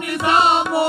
निजाम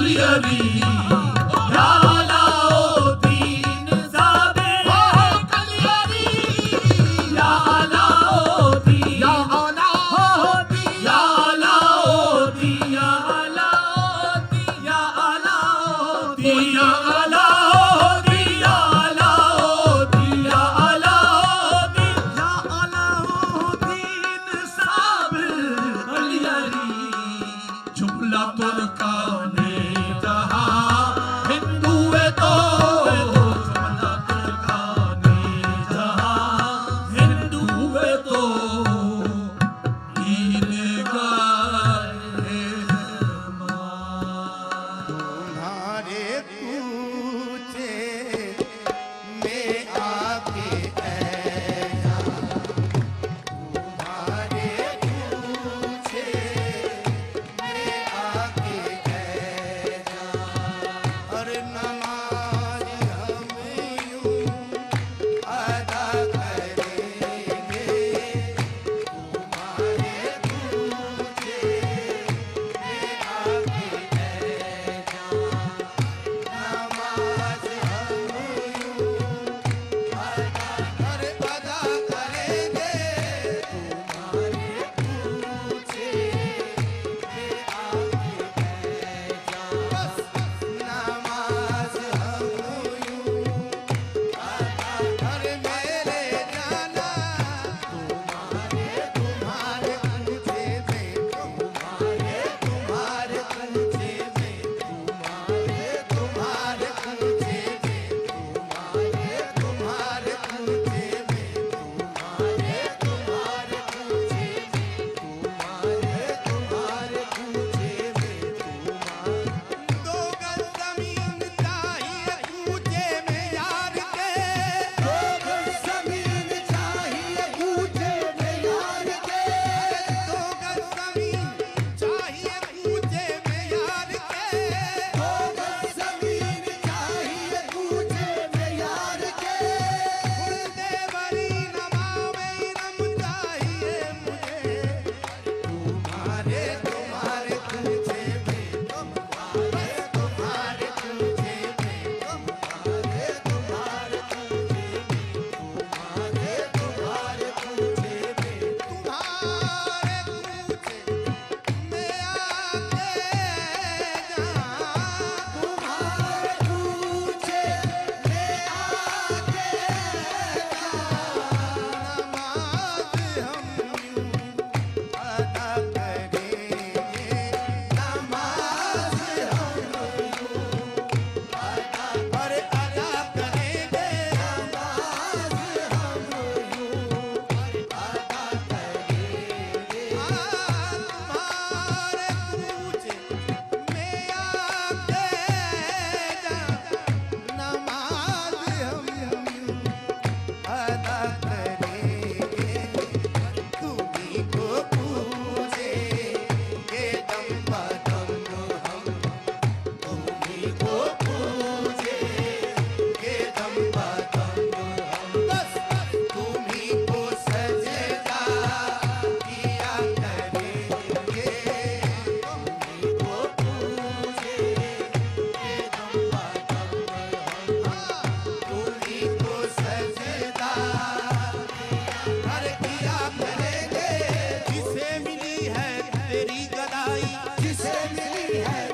कलियरी या अलाउद्दीन ज़ादे कलियरी या अलाउद्दीन या अलाउद्दीन या अलाउद्दीन या अलाउद्दीन या अलाउद्दीन या अलाउद्दीन या अलाउद्दीन या अलाउद्दीन या अलाउद्दीन साबिर कलियरी जुमला तुर्का ने कहा हिंदू है तो जुमला तुर्का ने कहा हिंदू है तो ईद गाए तुम्हारे कूचे में आके ऐसा तुम्हारे कूचे में आके ऐसा और नमाज हम यूं अदा करेंगे तुम्हारे कूचे में आके ऐसा नमाज हम यूं अदा करेंगे तुम्हारे कूचे में आके ऐसा बस नमाज हम यूं अरे मेरे जाना तुम्हारे तुम्हारे कूचे में तुम्हारे तुम्हारे कूचे में तुम्हारे तुम्हारे कूचे में तुम्हारे तुम्हारे कूचे में तुम्हारे तुम्हारे कूचे में तुम्हारे तुम्हारे कूचे में तुम्हारे दो गज जमीन चाहिए कूचे में यार के दो गज जमीन चाहिए कूचे में यार के दो गज जमीन चाहिए कूचे में यार के दो गज जमीन चाहिए कूचे में यार के खुलदे बरी नमावे इनम चाहिए मुझे तुम्हारे तुम्हारे कूचे में तुम्हारे तुम्हारे कूचे में तुम्हारे तुम्हारे कूचे में तुम्हारे तुम्हारे कूचे में तुम्हारे कूचे में आके जा तुम्हारे कूचे में आके नमाज हम यूं अदा करेंगे नमाज हम यूं अरे अदा करेंगे नमाज हम यूं अदा करेंगे तुम्हारे कूचे में आके जा नमाज हम यूं अदा करेंगे तुम्ही को पूजे के दम बदम हम तुम्ही को पूजे के दम बदम हम बस तुम्ही को सजदा किया करेंगे तुम्ही को पूजे के दम बदम हम तुम्ही को सजदा अरे किया करेंगे जिसे मिली है तेरी गदाई जिसे मिली है